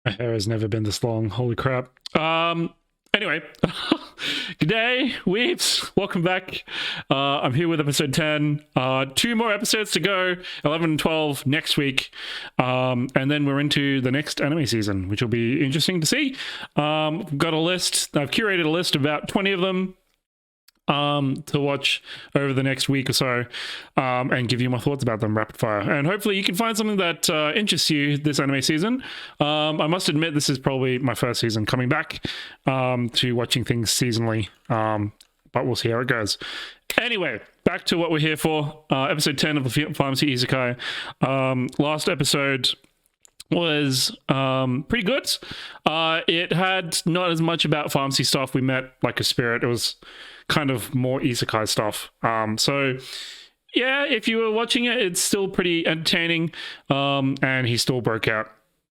My hair has never been this long. Holy crap. Anyway, good day, weeps. Welcome back. I'm here with episode 10. 2 more episodes to go, 11 and 12 next week. And then we're into the next anime season, which will be interesting to see. Got a list. I've curated a list of about 20 of them to watch over the next week or so, and give you my thoughts about them rapid fire. And hopefully you can find something that interests you this anime season. I must admit, this is probably my first season coming back to watching things seasonally, but we'll see how it goes. Anyway, back to what we're here for. Episode 10 of the Pharmacy Isekai. Last episode was pretty good. It had not as much about pharmacy stuff. We met like a spirit. It was kind of more isekai stuff. So yeah, if you were watching it, it's still pretty entertaining. And he still broke out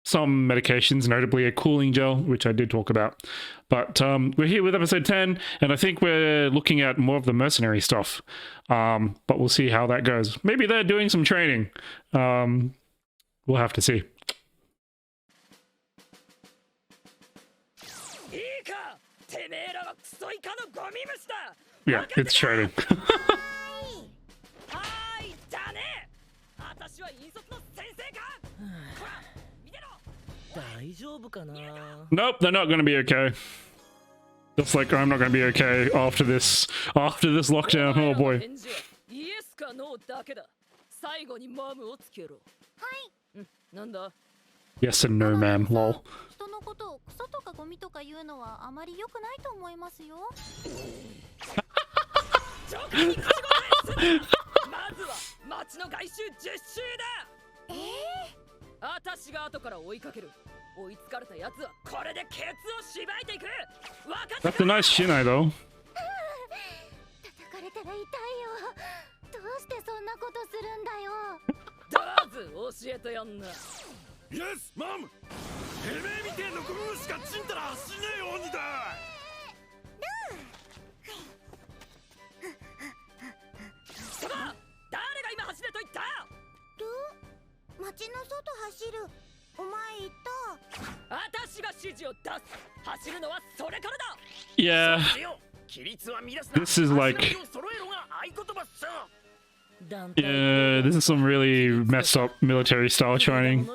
some medications, notably a cooling gel, which I did talk about. But we're here with episode 10, and I think we're looking at more of the mercenary stuff. But we'll see how that goes. Maybe they're doing some training. We'll have to see. Yeah, it's training. Nope, they're not going to be okay. Just like I'm not going to be okay after this lockdown. Oh boy. Yes and no, ma'am. Lol. That's a nice shinai though. Yes, mom. Yeah, this is like, yeah, this is some really messed up military style training.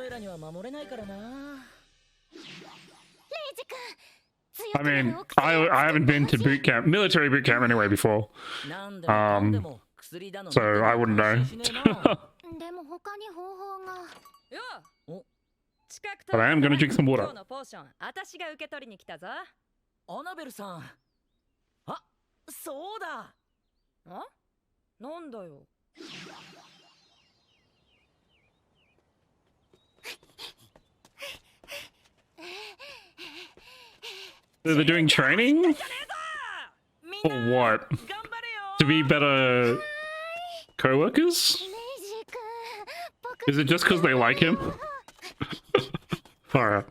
I mean, I haven't been to boot camp, military boot camp anyway before, so I wouldn't know. But I am gonna drink some water. They're doing training? For what? To be better co-workers? Is it just because they like him? Alright.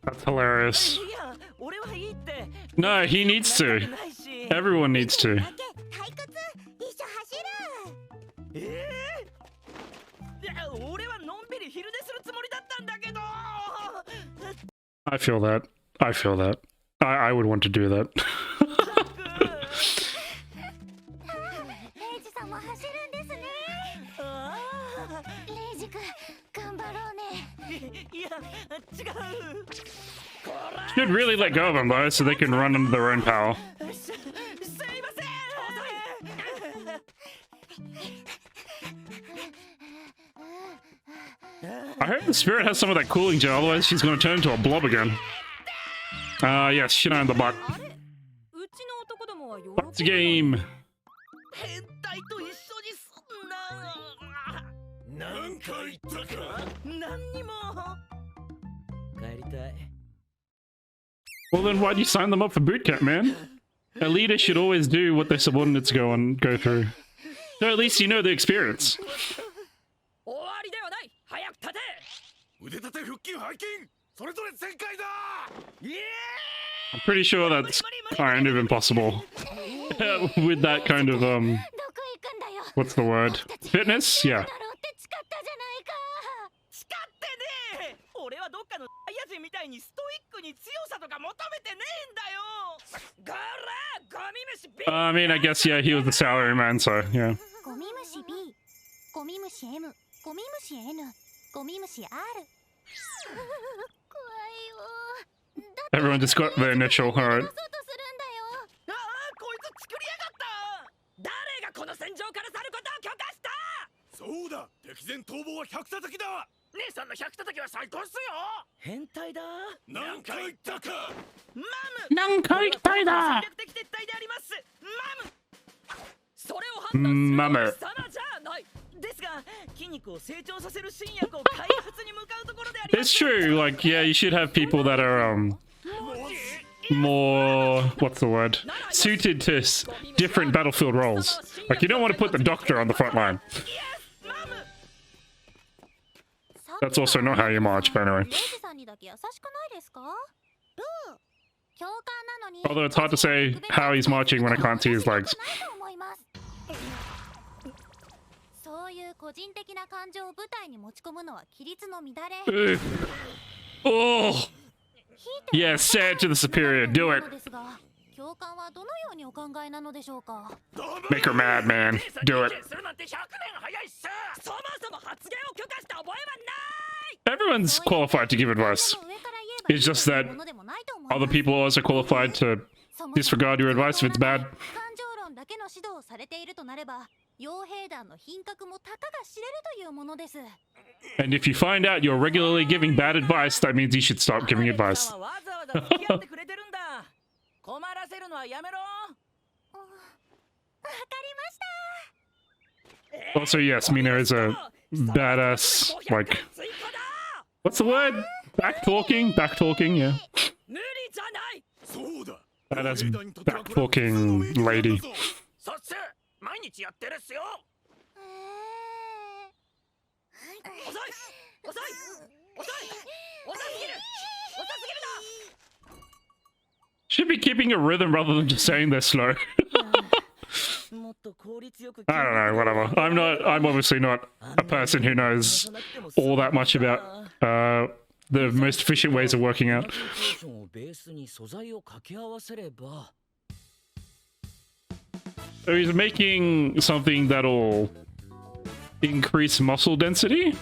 That's hilarious. No, he needs to. Everyone needs to. I feel that. I feel that. I would want to do that. Should really let go of them though, so they can run under their own power. I hope the spirit has some of that cooling gel, otherwise she's going to turn into a blob again. Yes, Shinai in the butt. What's the game? Well then why'd you sign them up for boot camp, man? A leader should always do what their subordinates go through. So at least you know the experience. それぞれ全開だ。 I'm pretty sure that's kind of impossible with that kind of どこ行くんだよ。 what's the word? Fitness? Yeah. だろうって誓ったじゃないか。誓ってねえ。俺はどっかのサイヤ人みたいにストイックに強さとか求めてねえんだよ。ガラゴミ虫 B。 I mean, I guess, yeah, he was the salaryman, so, yeah. ゴミ虫 B、ゴミ虫 M、ゴミ虫 N、ゴミ虫 R。怖いよ。 Everyone just got their initial, alright. そうとするんだよ。ああ、こいつ作りやがった。誰がこの戦場から去ることを許可した。そうだ、敵前逃亡は百叩きだ。姉さんの百叩きは最高っすよ。変態だ。何回言ったか。マム。何回言ったいだ。戦略的撤退であります。マム。それを判断するのは貴様じゃない。ですが、筋肉を成長させる新薬を開発に向かうところであります。 It's true, like, yeah, you should have people that are, more, what's the word? Suited to different battlefield roles. Like, you don't want to put the doctor on the front line. That's also not how you march, but anyway. レイジさんにだけ優しくないですか？教官なのに。 Although it's hard to say how he's marching when I can't see his legs. そういう個人的な感情を舞台に持ち込むのは規律の乱れ。 Oh! Yeah, say it to the superior, do it. 教官はどのようにお考えなのでしょうか。 Make her mad, man. Do it. するなんて100年早いっす。そもそも発言を許可した覚えはない。 Everyone's qualified to give advice. It's just that other people are also qualified to disregard your advice if it's bad. 感情論だけの指導をされているとなれば、傭兵団の品格もたかが知れるというものです。 And if you find out you're regularly giving bad advice, that means you should stop giving advice. わざわざ付き合ってくれてるんだ。困らせるのはやめろ。わかりました。 Also, yes, Mina is a badass, like, what's the word? Back talking? Back talking, yeah. 無理じゃない。そうだ。 Badass back talking lady. そっち毎日やってるっすよ。遅い遅い遅い遅すぎる遅すぎるだ。 Should be keeping a rhythm rather than just saying they're slow. もっと効率よく。 I don't know, whatever. I'm obviously not a person who knows all that much about the most efficient ways of working out. ベースに素材を掛け合わせれば。 So he's making something that'll increase muscle density.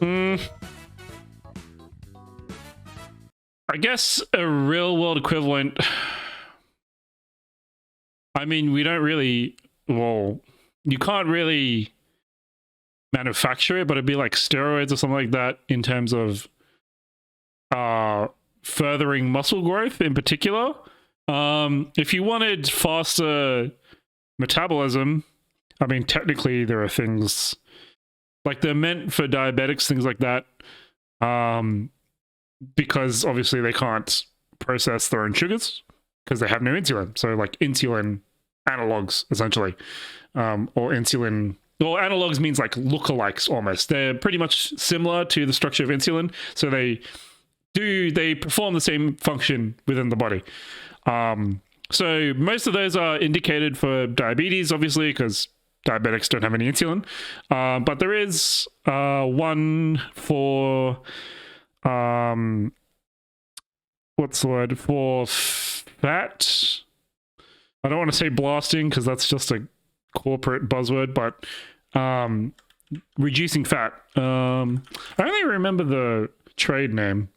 I guess a real world equivalent. I mean, we don't really, well, you can't really manufacture it, but it'd be like steroids or something like that in terms of furthering muscle growth in particular. If you wanted faster metabolism, I mean, technically there are things like they're meant for diabetics, things like that, because obviously they can't process their own sugars because they have no insulin. So like insulin analogs, essentially, or insulin. Well, analogs means like lookalikes almost. They're pretty much similar to the structure of insulin, so they perform the same function within the body. So most of those are indicated for diabetes, obviously, because diabetics don't have any insulin. But there is one for what's the word for fat? I don't want to say blasting because that's just a corporate buzzword, but reducing fat. I only remember the trade name.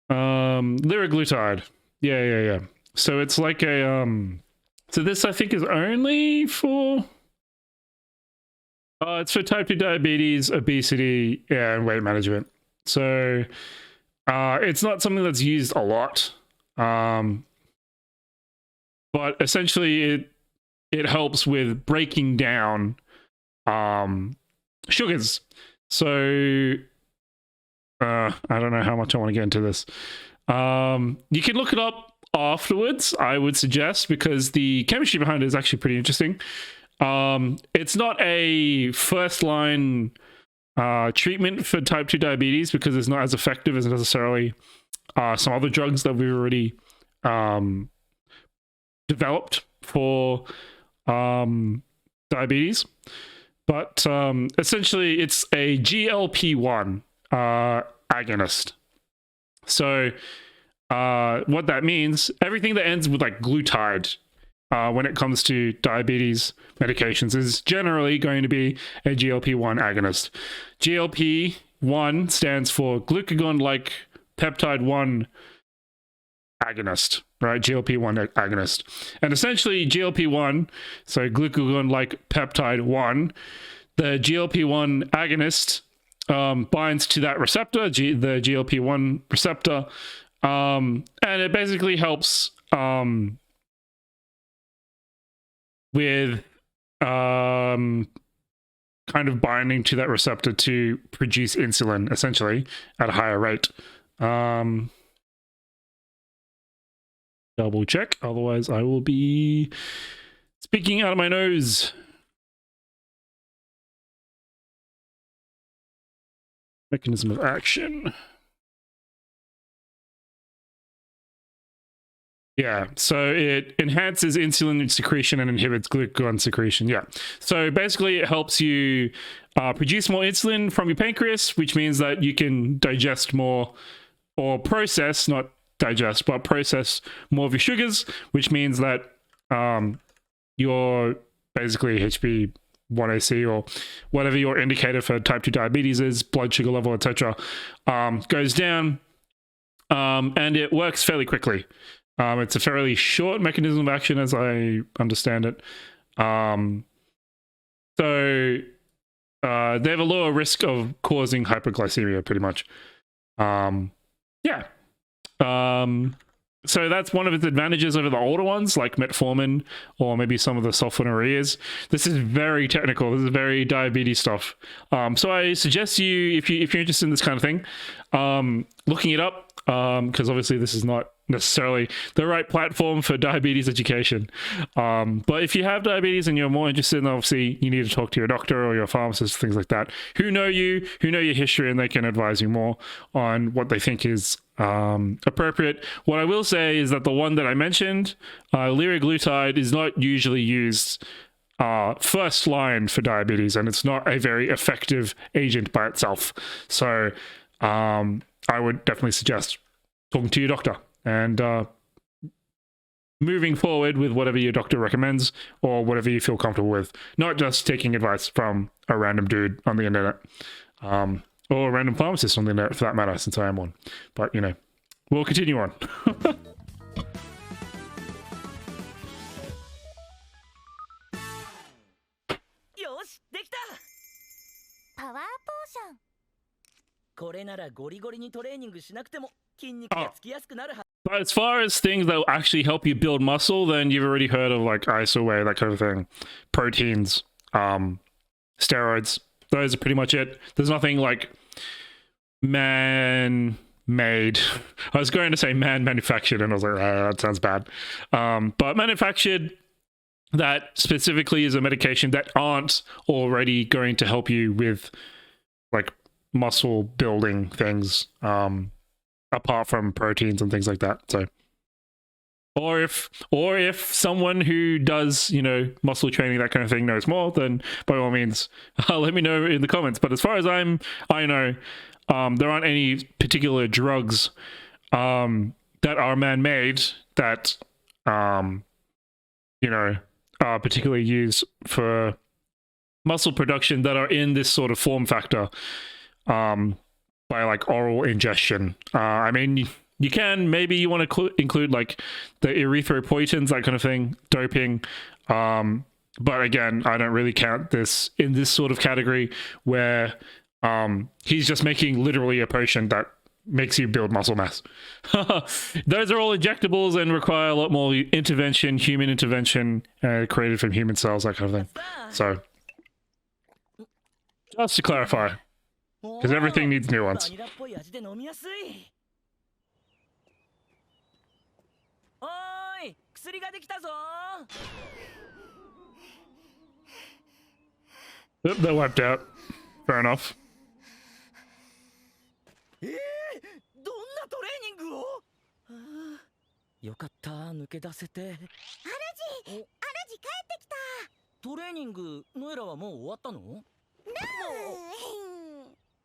Liraglutide. Yeah. So it's like a so this I think is only for it's for type 2 diabetes, obesity, and weight management. So it's not something that's used a lot. But essentially it helps with breaking down sugars. So I don't know how much I want to get into this. You can look it up afterwards, I would suggest, because the chemistry behind it is actually pretty interesting. It's not a first line treatment for type 2 diabetes because it's not as effective as necessarily some other drugs that we've already developed for diabetes. But essentially, it's a GLP-1 agonist. So what that means, everything that ends with like glutide when it comes to diabetes medications is generally going to be a GLP-1 agonist. GLP-1 stands for glucagon-like peptide 1 agonist, right? GLP-1 agonist. And essentially GLP-1, so glucagon-like peptide 1, the GLP-1 agonist binds to that receptor, the GLP-1 receptor, and it basically helps with kind of binding to that receptor to produce insulin, essentially, at a higher rate. Double check, otherwise I will be speaking out of my nose. Mechanism of action. Yeah, so it enhances insulin secretion and inhibits glucagon secretion. Yeah, so basically it helps you produce more insulin from your pancreas, which means that you can digest more or process, not digest, but process more of your sugars, which means that your basically HB1AC or whatever your indicator for type 2 diabetes is, blood sugar level, etc., goes down, and it works fairly quickly. It's a fairly short mechanism of action, as I understand it. So they have a lower risk of causing hyperglycemia, pretty much. Yeah. So that's one of its advantages over the older ones, like metformin or maybe some of the sulfonylureas. This is very technical. This is very diabetes stuff. So I suggest you, if you're interested in this kind of thing, looking it up, because obviously this is not necessarily the right platform for diabetes education. But if you have diabetes and you're more interested, then obviously you need to talk to your doctor or your pharmacist, things like that, who know you, who know your history, and they can advise you more on what they think is appropriate. What I will say is that the one that I mentioned, liraglutide, is not usually used first line for diabetes, and it's not a very effective agent by itself. So I would definitely suggest talking to your doctor and moving forward with whatever your doctor recommends or whatever you feel comfortable with, not just taking advice from a random dude on the internet, or a random pharmacist on the internet for that matter, since I am one. But, you know, we'll continue on. よし、できた。パワーポーション。これならゴリゴリにトレーニングしなくても筋肉がつきやすくなるはず。 But as far as things that will actually help you build muscle, then you've already heard of like ISOWAY, that kind of thing. Proteins, steroids. Those are pretty much it. There's nothing like man-made. I was going to say man-manufactured, and I was like, that sounds bad. But manufactured that specifically is a medication that aren't already going to help you with like muscle building things, apart from proteins and things like that. So, or if someone who does, you know, muscle training, that kind of thing, knows more, then by all means, let me know in the comments. But as far as I know, there aren't any particular drugs that are man-made that you know, are particularly used for muscle production that are in this sort of form factor by like oral ingestion. I mean, you can, maybe you want to include like the erythropoietins, that kind of thing, doping. But again, I don't really count this in this sort of category where he's just making literally a potion that makes you build muscle mass. Those are all injectables and require a lot more intervention, human intervention, created from human cells, that kind of thing. So, just to clarify, because everything needs nuance. おーい、薬ができたぞ。 Oop, they're wiped out. Fair enough. よかった、抜け出せて。アラジ帰ってきた。トレーニング、ノエラはもう終わったの？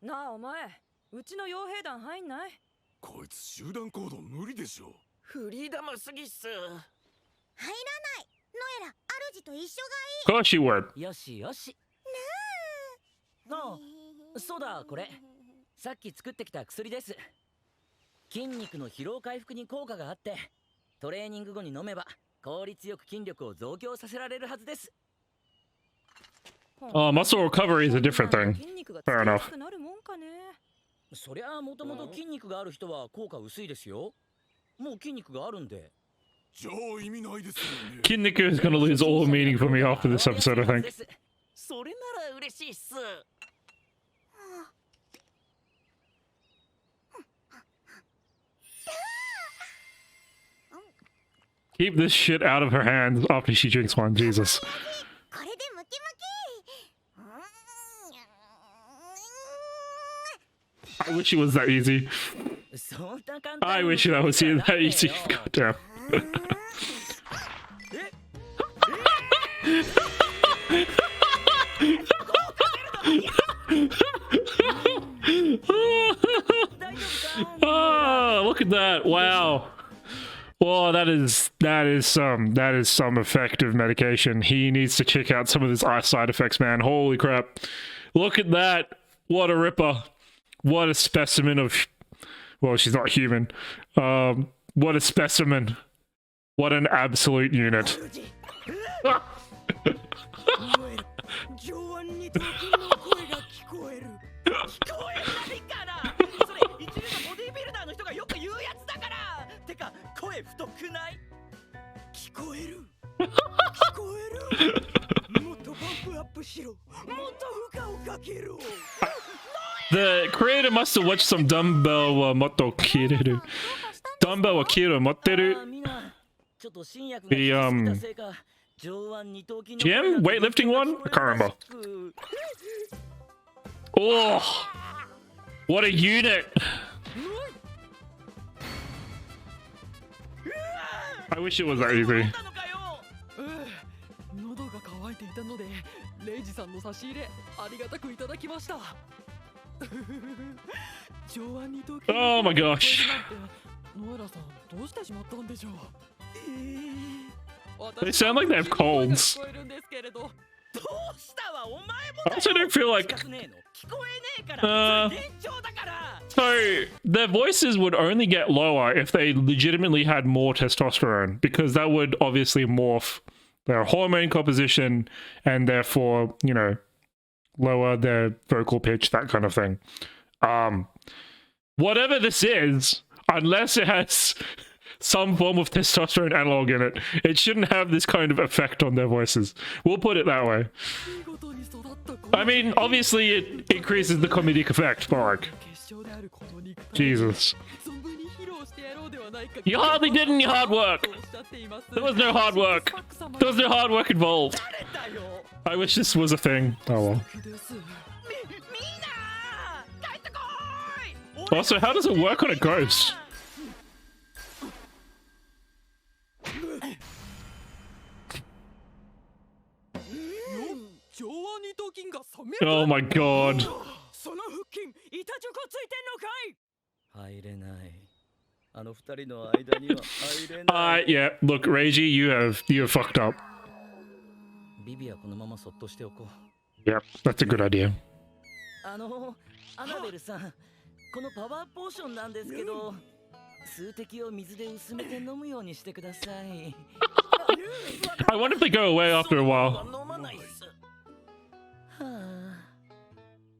なあお前、うちの傭兵団入んない？こいつ集団行動無理でしょ。フリーダムすぎっす。入らない。ノエラ、主と一緒 Of course you would. よしよし。ああ、そうだ、これ。さっき作ってきた薬です。筋肉の疲労回復に効果があって、トレーニング後に飲めば効率よく筋力を増強させられるはずです。Muscle recovery is a different thing. 筋肉がつき Fair や enough. すくなるもんかね。そりゃあもともと筋肉がある人は効果薄いですよ。もう筋肉があるんで。じゃあ意味ないですよね。 Kinniku is gonna lose all meaning for me after this episode, I think. それなら嬉しいっす。Keep this shit out of her hands after she drinks one, Jesus. これでムキムキ。 I wish it was that easy. そんな簡単に I wish that was that easy. God damn. Oh, look at that. Wow. Well, that is some effective medication. He needs to check out some of his eye side effects, man. Holy crap. Look at that. What a ripper. What a specimen of, well, she's not human. What a specimen. What an absolute unit. 上腕二頭筋の声が聞こえる。聞こえないから。それ一流のボディービルダーの人がよく言うやつだから。てか声太くない？聞こえる。聞こえる。もっとバンプアップしろ。もっと負荷をかけろ。The creator must have watched some dumbbell motto kiru. Dumbbell wa kiru motteru. The gym weightlifting one? I can't remember. Oh, what a unit! I wish it was that easy. 喉が渇いていたので、レイジさんの差し入れありがたくいただきました。上腕二頭筋 Oh my gosh. ノエラさんどうしてしまったんでしょう。 They sound like they have colds. I also don't feel like... So, their voices would only get lower if they legitimately had more testosterone, because that would obviously morph their hormone composition and therefore, you know, lower their vocal pitch, that kind of thing. Whatever this is, unless it has some form of testosterone analog in it, it shouldn't have this kind of effect on their voices. We'll put it that way. I mean, obviously it increases the comedic effect, but like, Jesus. You hardly did any hard work. There was no hard work. There was no hard work involved. I wish this was a thing. Oh well. Also, how does it work on a ghost? Oh my god. Yeah, look, Reiji, you have fucked up. Yep, that's a good idea. アナベルさん、このパワーポーションなんですけど、数滴を水で薄めて飲むようにしてください。I wonder if they go away after a while.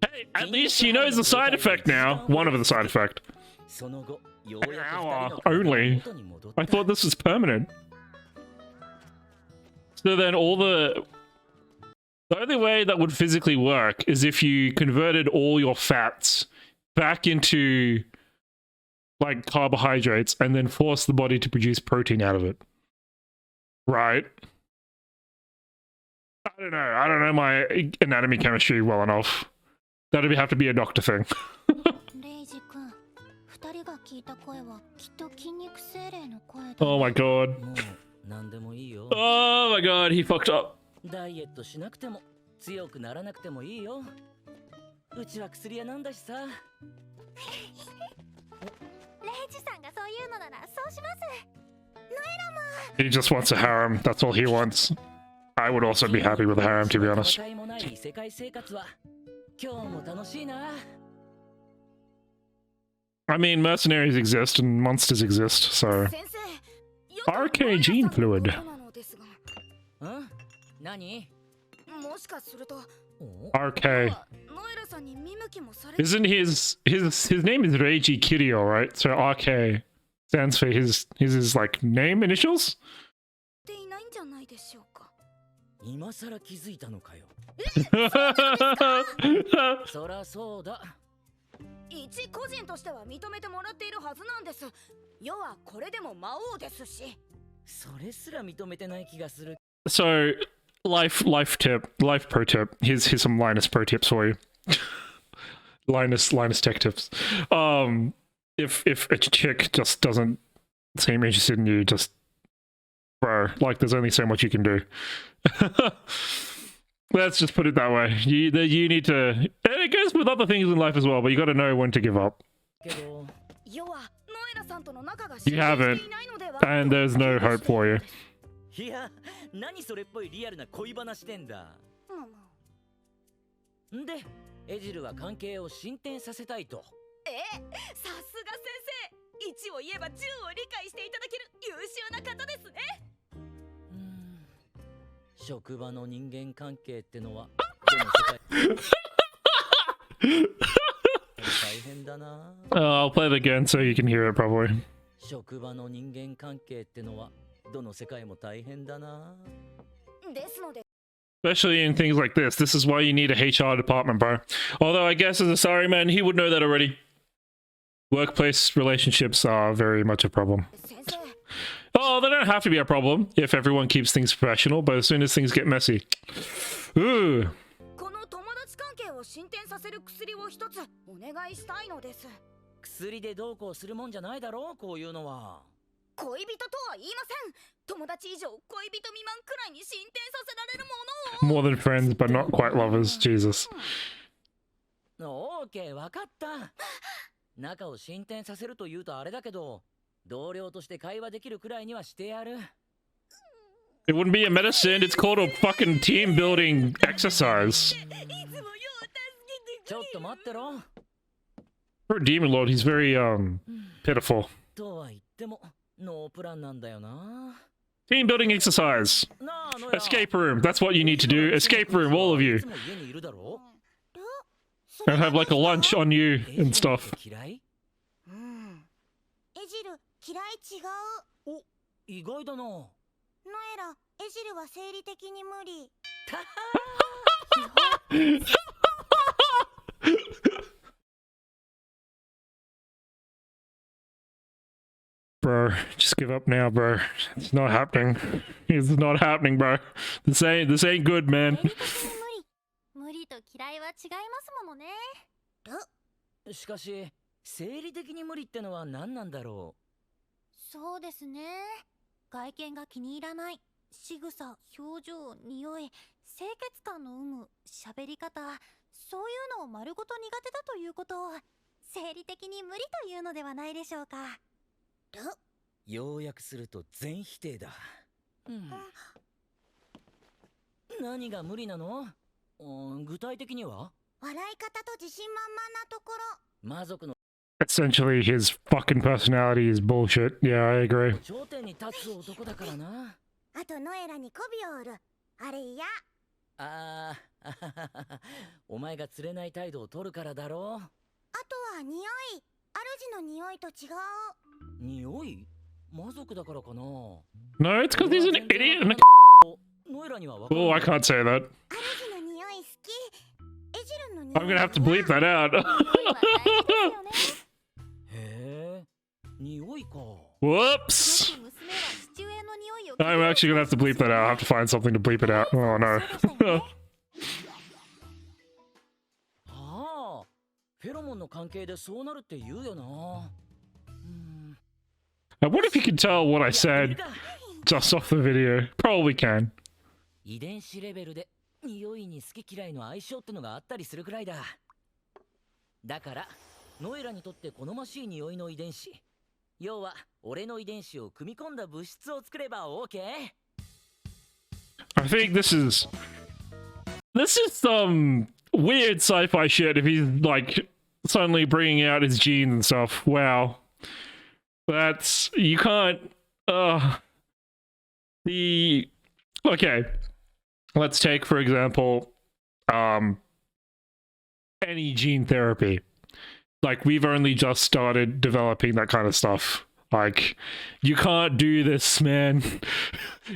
Hey, at least he knows the side effect now. One of the side effect. An hour only. I thought this was permanent. So then the only way that would physically work is if you converted all your fats back into like carbohydrates and then force the body to produce protein out of it. Right? I don't know my anatomy chemistry well enough. That'd have to be a doctor thing. レイジ君、2人人が聞いた声はきっと筋肉精霊の声だ。 Oh my god. もう何でもいいよ。 Oh my god, he fucked up. ダイエットしなくても強くならなくてもいいよ。うちは薬屋なんだしさ。レイジさんがそういうのならそうします。 He just wants a harem. That's all he wants. I would also be happy with a harem, to be honest. 戦いもない異世界生活は今日も楽しいな。 I mean, mercenaries exist and monsters exist, so... 先生、 RK gene fluid. うん何？ もしかすると RK. ノエラさんに見向きもされ Isn't his name is Reiji Kiryu, right? So RK stands for his like name initials? ていないんじゃないでしょうか。今さら気づいたのかよ。そらそうだ。一個人としては認めてもらっているはずなんです。世はこれでも魔王ですし。それすら認めてない気がする。 So life pro tip. Here's some Linus pro tips for you. Linus tech tips. If a chick just doesn't seem interested in you, just bro, like there's only so much you can do. Let's just put it that way. You need to, and it goes with other things in life as well, but you got to know when to give up. けど 世はノエラさんとの仲が You haven't, and there's no hope for you. いや、何それっぽいリアルな恋話してんだ。んで、エジルは関係を進展させたいと。さすが先生。1を言えば10を理解していただける優秀な方ですね。職場の人間関係ってのはどの世界大変だな。I'll play it again so you can hear it probably. 職場の人間関係ってのはどの世界も大変だな。ですので Especially in things like this. This is why you need a HR department, bro. Although I guess as a sorry man, he would know that already. Workplace relationships are very much a problem. 先生、 Oh, they don't have to be a problem if everyone keeps things professional, but as soon as things get messy. Ooh. この友達関係を進展させる薬を一つお願いしたいのです。薬でどうこうするもんじゃないだろう、こういうのは。恋人とは言いません。友達以上恋人未満くらいに進展させられるものを。 More than friends, but not quite lovers. Jesus. オーケー、わかった。仲を進展させると言うとあれだけど、同僚として会話できるくらいにはしてやる。 It wouldn't be a medicine. It's called a fucking team building exercise. いつも世を助けてちょっと待ってろ。 For a demon lord, he's very pitiful. とは言っても、ノープランなんだよな。 Team building exercise. なあ、ノエラ。 Escape room. That's what you need to do. Escape room, all of you. いつも家にいるだろ。 And have like a lunch on you and stuff. 嫌い？エジル嫌い違う。お、意外だな。ノエラ、エジルは生理的に無理。 Bro, just give up now, bro. It's not happening. It's not happening, bro. This ain't good, man. 生理的に無理。無理と嫌いは違いますものね。しかし、生理的に無理ってのは何なんだろそうですね。外見が気に入らない。仕草、表情、匂い、清潔感の有無、喋り方、そういうのを丸ごと苦手だということを生理的に無理というのではないでしょうか。う。要約すると全否定だ。何が無理なの？具体的には？笑い方と自信満々なところ。魔族の Essentially, his fucking personality is bullshit. Yeah, I agree. 頂点に立つ男だからな。あとノエラに媚びを売る。あれ嫌。あはははお前が釣れない態度を取るからだろう。あとは匂い。主の匂いと違う。匂い？魔族だからかな。 No, it's because he's an idiot. And ノエラにはわかる。 oh, I can't say that. 主の匂い好き。エジルの匂い。 I'm gonna have to bleep that out. 匂いは大事ですよね。へえ、匂いか。Whoops. よく娘は父親の匂いを。 I'm actually gonna have to bleep that out. I'll have to find something to bleep it out. Oh no. ああ、フェロモンの関係でそうなるって言うよな。I wonder if you can tell what I said just off the video. Probably can. 遺伝子レベルで匂いに好き嫌いの相性ってのがあったりするくらいだ。だからノエラにとって好ましい匂いの遺伝子、要は俺の遺伝子を組み込んだ物質を作れば OK。 I think this is some weird sci-fi shit if he's like suddenly bringing out his genes and stuff. Wow. That's, you can't, okay. Let's take, for example, any gene therapy. Like, we've only just started developing that kind of stuff. Like, you can't do this, man.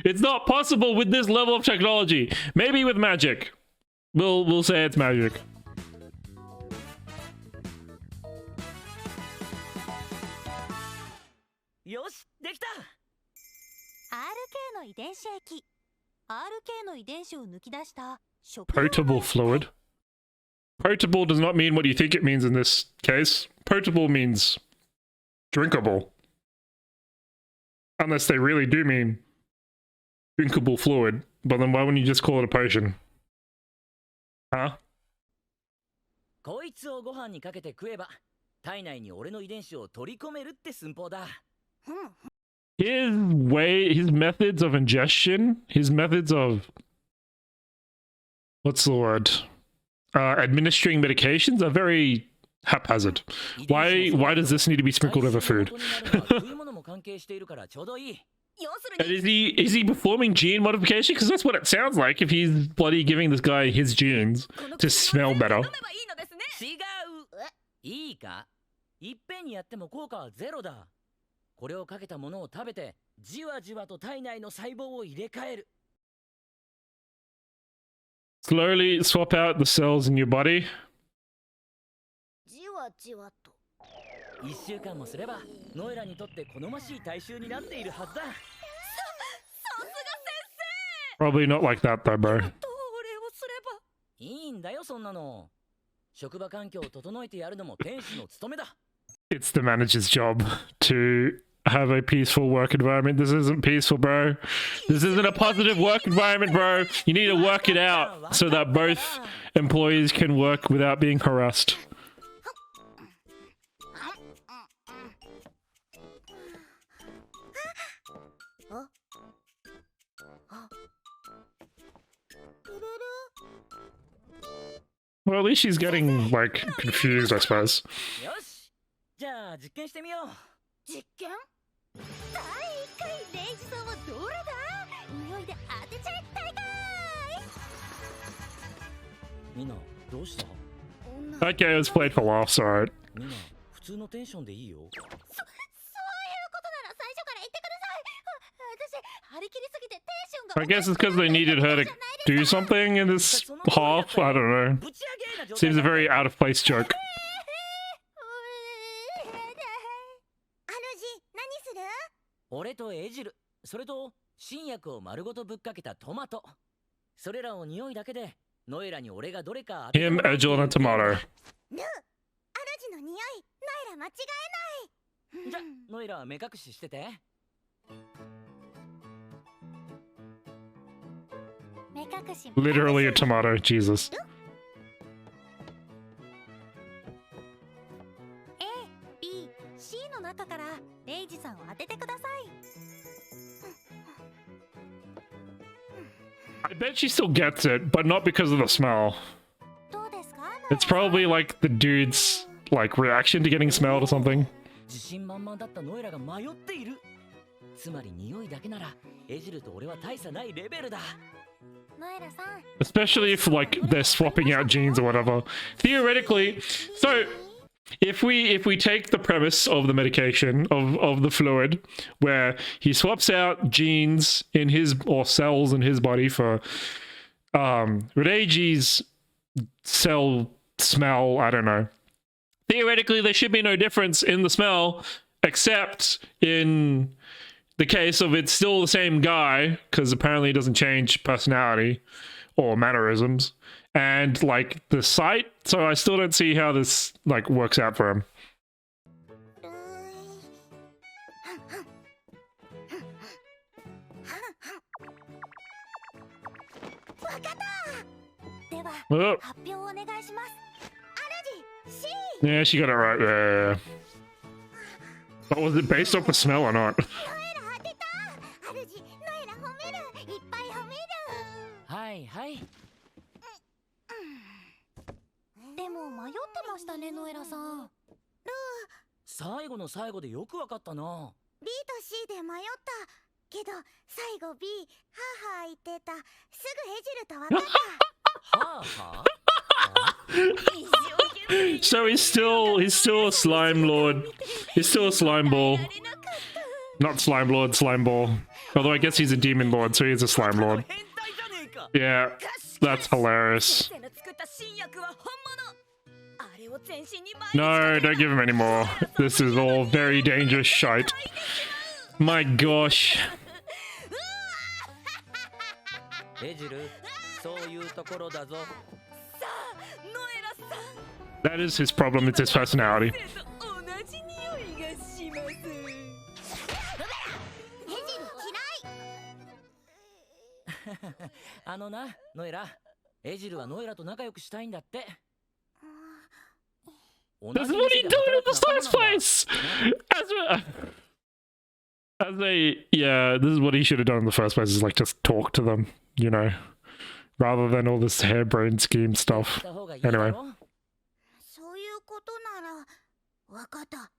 It's not possible with this level of technology. Maybe with magic. We'll say it's magic. よし、できた。 RK の遺伝子液 RK の遺伝子を抜き出した食 Potable fluid. Potable does not mean what you think it means in this case. Potable means drinkable. Unless they really do mean drinkable fluid. But then why wouldn't you just call it a potion? Huh? こいつをご飯にかけて食えば体内に俺の遺伝子を取り込めるって寸法だ。 His methods of ingestion, his methods of, what's the word? Administering medications are very haphazard. Why does this need to be sprinkled over food? And is he performing gene modification? Because that's what it sounds like if he's bloody giving this guy his genes to smell better. 違う。いいか、いっぺんにやっても効果はゼロだ。これをかけたものを食べてじわじわと体内の細胞を入れ替える。 Slowly swap out the cells in your body. じわじわと。 1週間もすればノエラにとって好ましい体臭になっているはずだ。 Probably not like that though, bro. いいんだよそんなの。職場環境を整えてやるのも天使の務めだ。 It's the manager's job to have a peaceful work environment. This isn't peaceful, bro. This isn't a positive work environment, bro. You need to work it out so that both employees can work without being harassed. Well, at least she's getting, like, confused, I suppose. よし、じゃあ実験してみよう。実験第1回レイジさんはどれだ匂いで当てちゃい大会みんなどうした？ That game was played for laughs, alright. みんな普通のテンションでいいよ。そういうことなら最初から言ってください。私張り切りすぎてテンションが I guess it's because they needed her to do something in this half. I don't know. ぶち上げな状態 Seems a very out of place joke. 何する俺とエジル、それと新薬を丸ごとぶっかけたトマト。それらを匂いだけでノエラに俺がどれか当てて Him, もらう Edgel, and a tomato. ヌー、主の匂いノエラ間違えない。じゃ、ノエラは目隠ししてて。目隠し Literally a tomato, Jesus. A、B、C の中からレイジさんを当ててください。 I bet she still gets it, but not because of the smell. どうですか？ It's probably like the dude's like reaction to getting smelled or something. 自信満々だったノエラが迷っている。つまり匂いだけならエジルと俺は大差ないレベルだ。ノエラさん。 Especially if like they're swapping out genes or whatever. Theoretically, so if we take the premise of the medication of the fluid where he swaps out genes in his or cells in his body for Reiji's cell smell, I don't know. Theoretically, there should be no difference in the smell except in the case of it's still the same guy because apparently he doesn't change personality or mannerisms. And like the sight, so I still don't see how this like works out for him. ば Oh, 発表をお願いします。主 C。 yeah, she got it right. Yeah. But was it based off the smell or not? ノエラ当てた。主ノエラ褒める。いっぱい褒める。はいはい。でも迷ってましたね、ノエラさん。最後の最後でよくわかったな。 B と C で迷ったけど最後 B はは言ってた。すぐエジルと分かった。はあはあ So he's still a slime lord. He's still a slime ball. Not slime lord, slime ball. Although I guess he's a demon lord, so he's a slime lord. 変態じゃねえか。 Yeah, that's hilarious. 先生の作った新薬は本物。あれを全身に毎日 No, don't give him any more. This is all very dangerous shite. My gosh. エジル、そういうところだぞ。さあ、ノエラさん。 That is his problem, it's his personality. 同じ匂いがします。エジル嫌い。あのな、ノエラ。エジルはノエラと仲良くしたいんだって。 This is what he did in the first place! Yeah, this is what he should have done in the first place, is like just talk to them, you know, rather than all this harebrained scheme stuff. Anyway. そういうことなら分かった。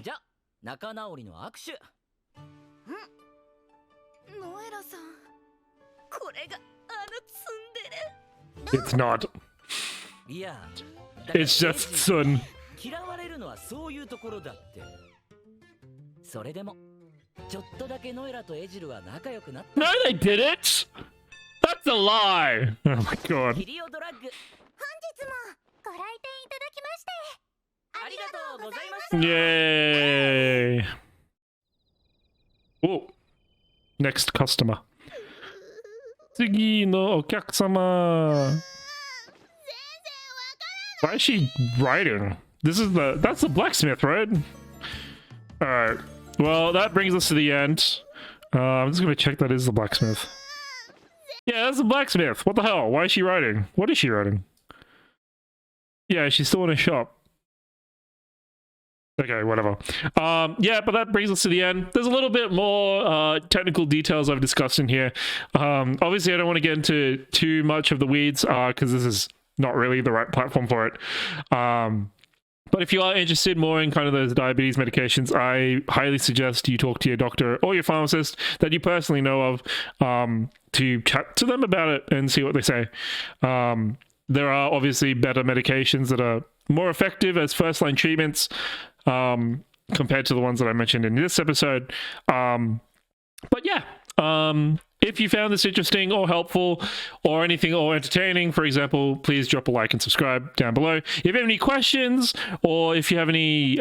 じゃ、仲直りの握手。ノエラさん、これがツンデレ。 It's not. いや、 It's just Sun. 嫌われるのはそういうところだって。それでもちょっとだけノエラとエジルは仲良くなった。 No, they didn't! That's a lie! Oh my god. キリオドラッグ、本日もご来店いただきましてありがとうございました。 Yay! Oh, next customer. 次のお客様. Why is she writing? That's the blacksmith, right? Alright. Well, that brings us to the end. I'm just gonna check that is the blacksmith. Yeah, that's the blacksmith. What the hell? Why is she writing? What is she writing? Yeah, she's still in a shop. Okay, whatever. Yeah, but that brings us to the end. There's a little bit more technical details I've discussed in here. Obviously, I don't want to get into too much of the weeds because this is not really the right platform for it. But if you are interested more in kind of those diabetes medications, I highly suggest you talk to your doctor or your pharmacist that you personally know of to chat to them about it and see what they say. There are obviously better medications that are more effective as first-line treatments compared to the ones that I mentioned in this episode. But yeah, if you found this interesting or helpful or anything or entertaining, for example, please drop a like and subscribe down below. If you have any questions or if you have any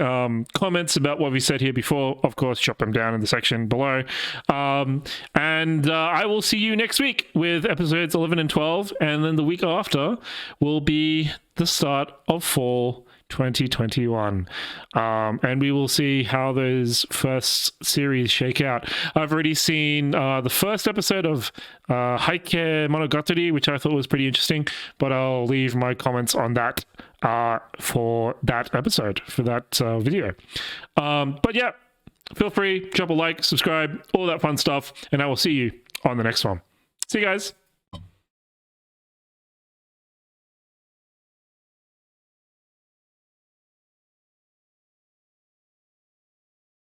comments about what we said here before, of course, drop them down in the section below. And I will see you next week with episodes 11 and 12. And then the week after will be the start of fall 2021, and we will see how those first series shake out. I've already seen the first episode of Heike Monogatari, which I thought was pretty interesting, but I'll leave my comments on that for that episode, for that video. But yeah, feel free, drop a like, subscribe, all that fun stuff, and I will see you on the next one. See you guys.